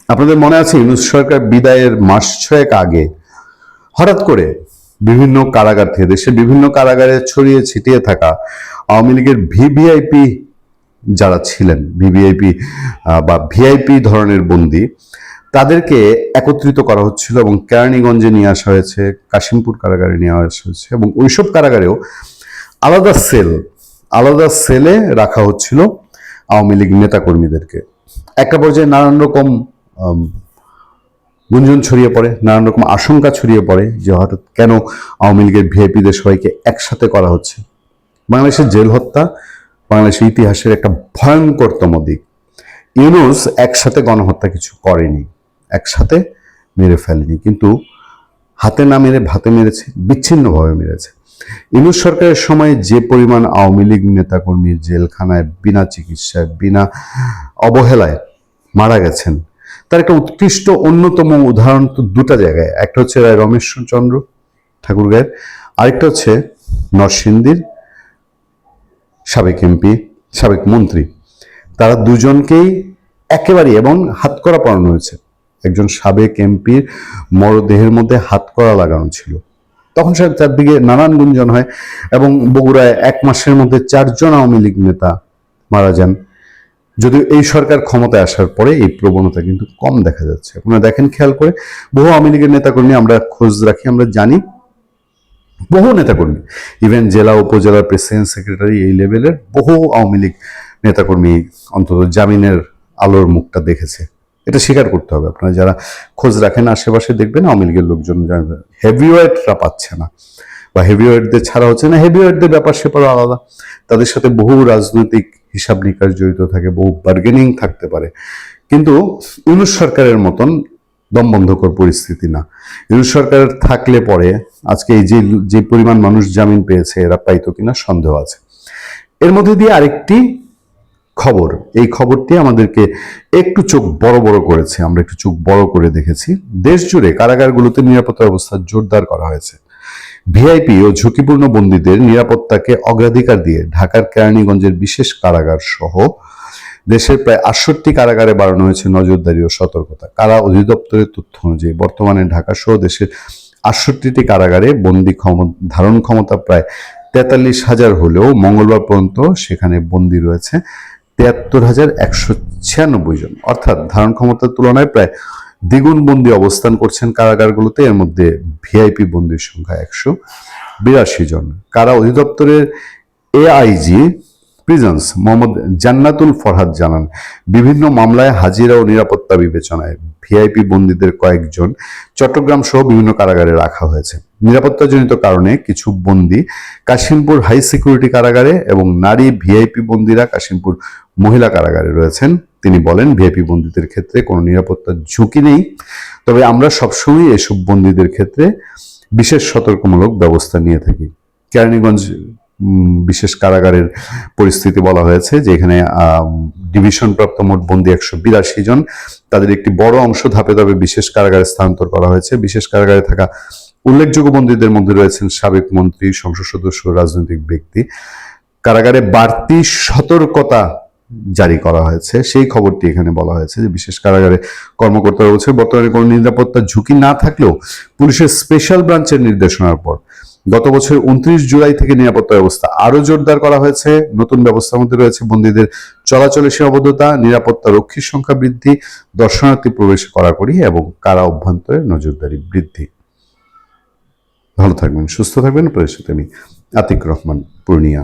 আপনাদের মনে আছে ইউনূস সরকার বিদায়ের মাস ছয়েক আগে হঠাৎ করে বিভিন্ন কারাগার থেকে, দেশের বিভিন্ন কারাগারে ছড়িয়ে ছিটিয়ে থাকা আওয়ামী লীগের ভিভিআইপি যারা ছিলেন, ভিভিআইপি বা ভিআইপি ধরনের বন্দী, তাদেরকে একত্রিত করা হচ্ছিল এবং কেরানীগঞ্জে নিয়ে আসা হয়েছে, কাশিমপুর কারাগারে নিয়ে আসা হয়েছে এবং ওইসব কারাগারেও আলাদা সেল, আলাদা সেলে রাখা হচ্ছিল আওয়ামী লীগ নেতাকর্মীদেরকে। একটা পর্যায়ে নানান রকম গুঞ্জন ছড়িয়ে পড়ে, নানান রকম আশঙ্কা ছড়িয়ে পড়ে যে হঠাৎ কেন আওয়ামী লীগের ভিআইপিদের সবাইকে একসাথে করা হচ্ছে। বাংলাদেশের জেল হত্যা বাংলাদেশের ইতিহাসের একটা ভয়ঙ্করতম দিক। ইউনূস একসাথে গণহত্যা কিছু করেনি, একসাথে মেরে ফেলেনি, কিন্তু হাতে না মেরে ভাতে মেরেছে, বিচ্ছিন্নভাবে মেরেছে। ইউনূস সরকারের সময় যে পরিমাণ আওয়ামী লীগ নেতাকর্মী জেলখানায় বিনা চিকিৎসায়, বিনা অবহেলায় মারা গেছেন, তার একটা উৎকৃষ্ট অন্যতম উদাহরণ তো দুটা জায়গায়। একটা হচ্ছে রায় রমেশচন্দ্র ঠাকুরগাঁয়ের, আরেকটা হচ্ছে নরসিংদীর সাবেক এমপি, সাবেক মন্ত্রী। তারা দুজনকেই একেবারে এবং হাতকড়া পরানো হয়েছে। একজন সাবেক এমপির মরদেহের মধ্যে হাতকড়া লাগানো ছিল। তখন চারদিকে নানান গুঞ্জন হয় এবং বগুড়ায় 1 মাসের মধ্যে 4 জন আওয়ামী লীগ নেতা মারা যান। যদিও এই সরকার ক্ষমতায় আসার পরে এই প্রবণতা কিন্তু কম দেখা যাচ্ছে। আপনারা দেখেন খেয়াল করে, বহু আওয়ামী লীগের নেতাকর্মী আমরা খোঁজ রাখি, আমরা জানি বহু নেতাকর্মী, ইভেন জেলা উপজেলার প্রেসিডেন্ট সেক্রেটারি এই লেভেলের বহু আওয়ামী লীগ নেতাকর্মী অন্তত জামিনের আলোর মুখটা দেখেছে। এটা স্বীকার করতে হবে। আপনারা যারা খোঁজ রাখেন আশেপাশে দেখবেন আওয়ামী লীগের লোকজন হেভিওয়েটরা পাচ্ছে না বা হেভিওয়েটদের ছাড়া হচ্ছে না। হেভিওয়েটদের ব্যাপার সেপারও আলাদা, তাদের সাথে বহু রাজনৈতিক হিসাব নিকাশ জড়িত থাকে, বহু বার্গেনিং থাকতে পারে, কিন্তু ইউনূস সরকারের মতন দমবন্ধকর পরিস্থিতি না। ইউনূস সরকার থাকলে পরে আজকে এই যে পরিমাণ মানুষ জামিন পেয়েছে এরা পাইতো কিনা সন্দেহ আছে। এর মধ্যে দিয়ে আরেকটি খবর, এই খবরটি আমাদেরকে একটু চোখ বড় বড় করেছে, আমরা একটু চোখ বড় করে দেখেছি। দেশ জুড়ে কারাগারগুলোতে নিরাপত্তা ব্যবস্থা জোরদার করা হয়েছে। ভিআইপি ও ঝুঁকিপূর্ণ বন্দীদের নিরাপত্তাকে অগ্রাধিকার দিয়ে ঢাকার কেরানীগঞ্জের বিশেষ কারাগার সহ দেশের প্রায় 68টি কারাগারে বাড়ানো হয়েছে নজরদারি ও সতর্কতা। কারা অধিদপ্তরের তথ্য অনুযায়ী বর্তমানে ঢাকা সহ দেশের 68টি কারাগারে বন্দী ধারণ ক্ষমতা প্রায় 43,000 হলেও মঙ্গলবার পর্যন্ত সেখানে বন্দী রয়েছে 73,196 জন, অর্থাৎ ধারণ ক্ষমতার তুলনায় প্রায় দ্বিগুণ বন্দী অবস্থান করছেন কারাগারগুলোতে। এর মধ্যে ভিআইপি বন্দীর সংখ্যা 182 জন। কারা অধিদপ্তরের এআইজি প্রিজন্স মোহাম্মদ জান্নাতুল ফরহাদ জানান, বিভিন্ন মামলায় হাজিরা ও নিরাপত্তা বিবেচনায় ভিআইপি বন্দীদের কয়েকজন চট্টগ্রাম সহ বিভিন্ন কারাগারে রাখা হয়েছে। নিরাপত্তাজনিত কারণে কিছু বন্দী কাশিমপুর হাই সিকিউরিটি কারাগারে এবং নারী ভিআইপি বন্দীরা কাশিমপুর মহিলা কারাগারে রয়েছেন। তিনি বলেন, ভিআইপি বন্দীদের ক্ষেত্রে কোনো নিরাপত্তার ঝুঁকি নেই, তবে আমরা সবসময় এসব বন্দীদের ক্ষেত্রে বিশেষ সতর্কমূলক ব্যবস্থা নিয়ে থাকি। কেরানীগঞ্জ বিশেষ কারাগারের পরিস্থিতি বলা হয়েছে যে এখানে ডিভিশনপ্রাপ্ত মোট বন্দী 182 জন, তাদের একটি বড় অংশ ধাপে ধাপে বিশেষ কারাগারে স্থানান্তর করা হয়েছে। বিশেষ কারাগারে থাকা উল্লেখযোগ্য বন্দীদের মধ্যে রয়েছেন সাবেক মন্ত্রী, সংসদ সদস্য, রাজনৈতিক ব্যক্তি। কারাগারে বাড়তি সতর্কতা জারি করা হয়েছে, সেই খবরটি এখানে বলা হয়েছে যে বিশেষ কারাগারে কর্মকর্তারা বলছে বর্তমানে কোনো নিরাপত্তা ঝুঁকি না থাকলেও পুলিশের স্পেশাল ব্রাঞ্চের নির্দেশনার পর গত বছর 29 জুলাই থেকে নিরাপত্তা ব্যবস্থা আরো জোরদার করা হয়েছে। নতুন ব্যবস্থার মধ্যে রয়েছে বন্দীদের চলাচলে সীমাবদ্ধতা, নিরাপত্তা রক্ষীর সংখ্যা বৃদ্ধি, দর্শনার্থী প্রবেশ কড়াকড়ি এবং কারা অভ্যন্তরে নজরদারি বৃদ্ধি। ভালো থাকবেন, সুস্থ থাকবেন। আপনাদের সাথে আমি আতিক রহমান, পূর্ণিয়া।